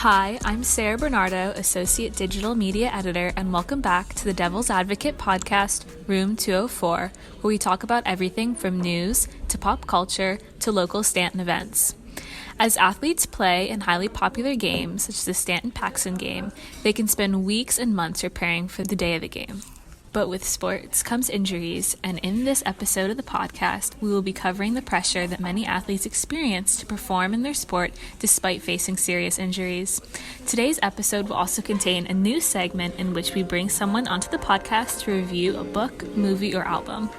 Hi, I'm Sarah Bernardo, Associate Digital Media Editor, and welcome back to the Devil's Advocate podcast, Room 204, where we talk about everything from news to pop culture to local Stanton events. As athletes play in highly popular games, such as the Stanton-Paxton game, they can spend weeks and months preparing for the day of the game. But with sports comes injuries, and in this episode of the podcast, we will be covering the pressure that many athletes experience to perform in their sport despite facing serious injuries. Today's episode will also contain a new segment in which we bring someone onto the podcast to review a book, movie, or album.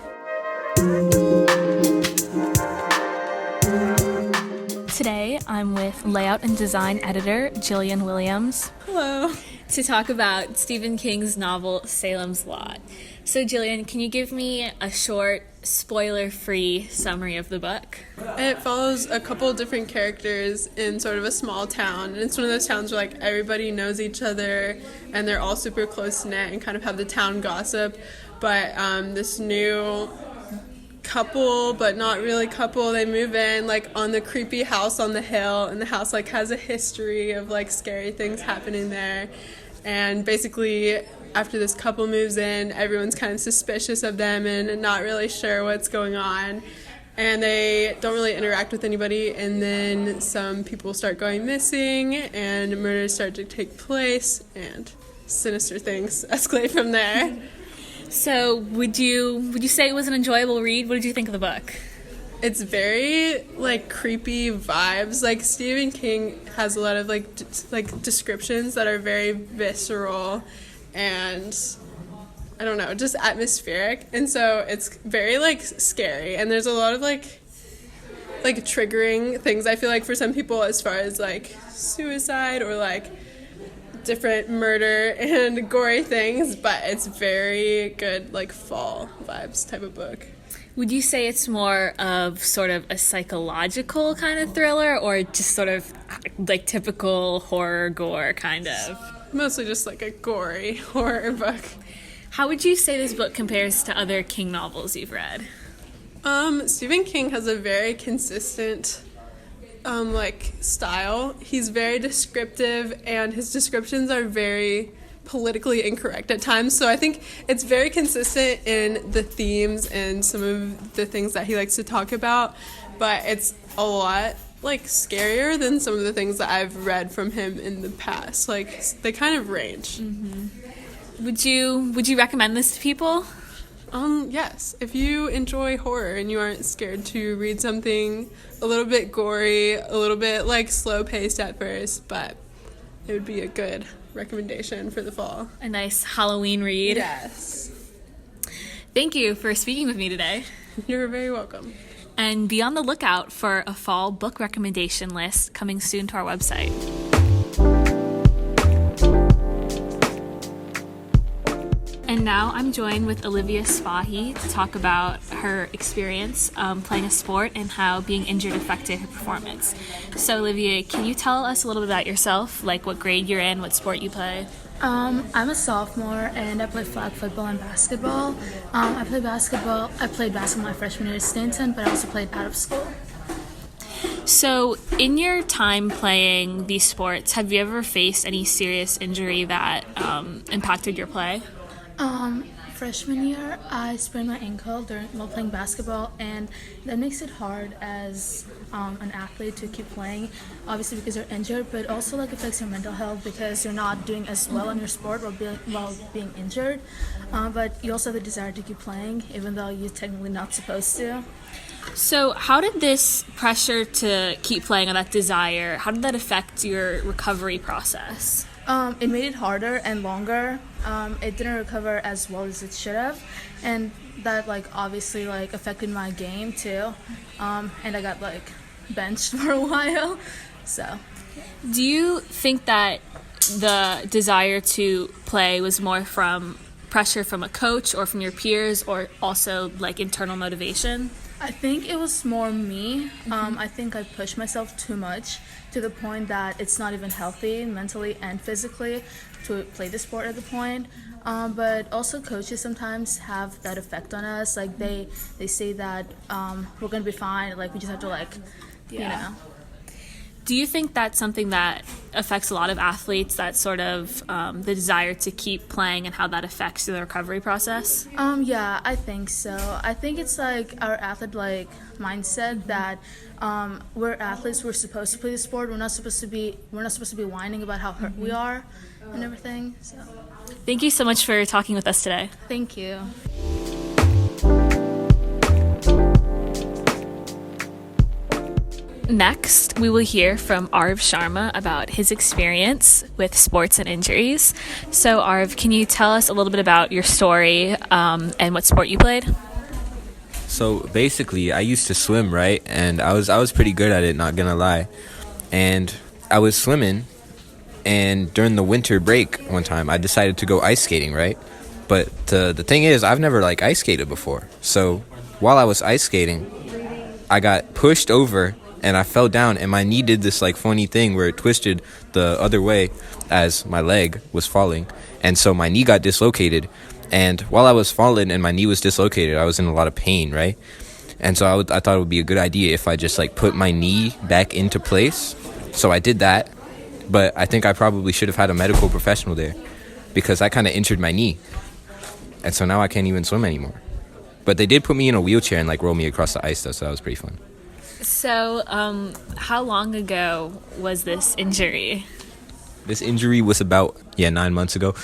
Today, I'm with layout and design editor Jillian Williams. Hello. To talk about Stephen King's novel, Salem's Lot. So, Jillian, can you give me a short, spoiler-free summary of the book? It follows a couple different characters in sort of a small town. And it's one of those towns where, everybody knows each other and they're all super close-knit and kind of have the town gossip. But this new couple, but not really couple, they move in, on the creepy house on the hill. And the house, has a history of, scary things happening there. And basically, after this couple moves in, everyone's kind of suspicious of them and not really sure what's going on. And they don't really interact with anybody. And then some people start going missing, and murders start to take place, and sinister things escalate from there. So, would you say it was an enjoyable read? What did you think of the book? It's very, creepy vibes. Stephen King has a lot of, descriptions that are very visceral and, I don't know, just atmospheric. And so it's very, scary. And there's a lot of, triggering things, I feel for some people as far as, suicide or, different murder and gory things. But it's very good, fall vibes type of book. Would you say it's more of sort of a psychological kind of thriller or just sort of typical horror gore kind of? Mostly just a gory horror book. How would you say this book compares to other King novels you've read? Stephen King has a very consistent style. He's very descriptive, and his descriptions are very politically incorrect at times, so I think it's very consistent in the themes and some of the things that he likes to talk about, but it's a lot scarier than some of the things that I've read from him in the past. They kind of range. Mm-hmm. Would you recommend this to people? Yes. If you enjoy horror and you aren't scared to read something a little bit gory, a little bit slow paced at first, but it would be a good recommendation for the fall. A nice Halloween read. Yes. Thank you for speaking with me today. You're very welcome. And be on the lookout for a fall book recommendation list coming soon to our website. And now I'm joined with Olivia Spahi to talk about her experience playing a sport and how being injured affected her performance. So Olivia, can you tell us a little bit about yourself, what grade you're in, what sport you play? I'm a sophomore and I play flag football and basketball. I played basketball my freshman year at Stanton, but I also played out of school. So in your time playing these sports, have you ever faced any serious injury that impacted your play? Freshman year, I sprained my ankle while playing basketball, and that makes it hard as an athlete to keep playing, obviously because you're injured, but also affects your mental health because you're not doing as well in your sport while being injured, but you also have the desire to keep playing, even though you're technically not supposed to. So how did this pressure to keep playing or that desire, how did that affect your recovery process? It made it harder and longer. It didn't recover as well as it should have, and that obviously affected my game too. And I got benched for a while. So, do you think that the desire to play was more from pressure from a coach or from your peers, or also internal motivation? I think it was more me. I think I pushed myself too much to the point that it's not even healthy mentally and physically to play the sport at the point. But also coaches sometimes have that effect on us. They say that we're going to be fine. We just have to you know. Do you think that's something that affects a lot of athletes, that sort of the desire to keep playing and how that affects the recovery process? Yeah, I think so. I think it's like our athlete mindset that we're athletes. We're supposed to play the sport. We're not supposed to be whining about how hurt we are and everything. So, Thank you so much for talking with us today. thank you. Next, we will hear from Arv Sharma about his experience with sports and injuries. So, Arv, can you tell us a little bit about your story and what sport you played? So basically, I used to swim, right? And I was pretty good at it, not gonna lie. And I was swimming, and during the winter break one time, I decided to go ice skating, right? But the thing is, I've never ice skated before. So while I was ice skating, I got pushed over and I fell down, and my knee did this funny thing where it twisted the other way as my leg was falling, and so my knee got dislocated. And while I was falling and my knee was dislocated, I was in a lot of pain, right? And so I thought it would be a good idea if I just put my knee back into place. So I did that, but I think I probably should have had a medical professional there because I kind of injured my knee, and so now I can't even swim anymore. But they did put me in a wheelchair and roll me across the ice though, so that was pretty fun. So, how long ago was this injury? This injury was about 9 months ago.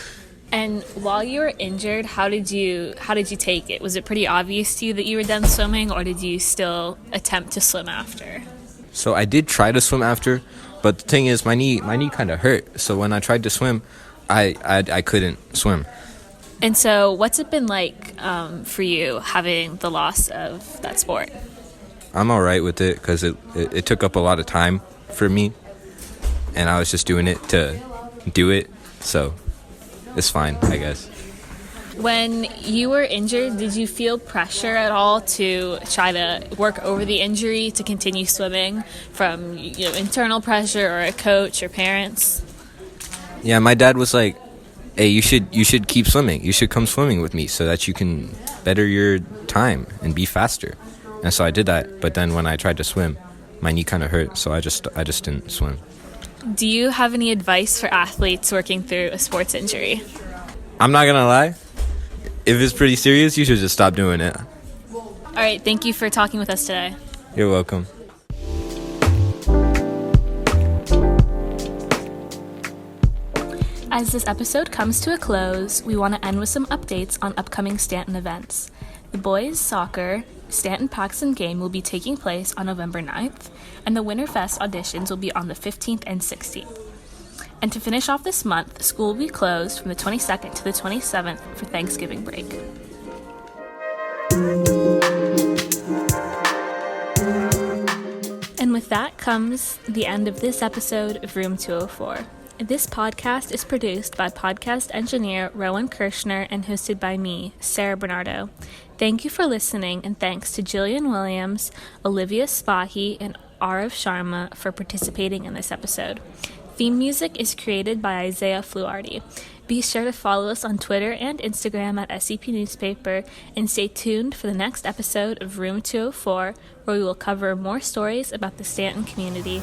And while you were injured, how did you take it? Was it pretty obvious to you that you were done swimming, or did you still attempt to swim after? So I did try to swim after, but the thing is, my knee kind of hurt. So when I tried to swim, I couldn't swim. And so, what's it been like for you having the loss of that sport? I'm all right with it because it took up a lot of time for me, and I was just doing it to do it, so it's fine, I guess. When you were injured, did you feel pressure at all to try to work over the injury to continue swimming from internal pressure or a coach or parents? Yeah, my dad was like, hey, you should keep swimming. You should come swimming with me so that you can better your time and be faster. And so I did that, but then when I tried to swim, my knee kind of hurt, so I just didn't swim. Do you have any advice for athletes working through a sports injury? I'm not gonna lie. If it's pretty serious, you should just stop doing it. All right, thank you for talking with us today. You're welcome. As this episode comes to a close, we want to end with some updates on upcoming Stanton events. The boys' soccer Stanton-Paxton game will be taking place on November 9th, and the Winterfest auditions will be on the 15th and 16th. And to finish off this month, school will be closed from the 22nd to the 27th for Thanksgiving break. And with that comes the end of this episode of Room 204. This podcast is produced by podcast engineer Rowan Kirshner and hosted by me, Sarah Bernardo. Thank you for listening, and thanks to Jillian Williams, Olivia Spahi, and Arav Sharma for participating in this episode. Theme music is created by Isaiah Fluardi. Be sure to follow us on Twitter and Instagram at SCP Newspaper, and stay tuned for the next episode of Room 204, where we will cover more stories about the Stanton community.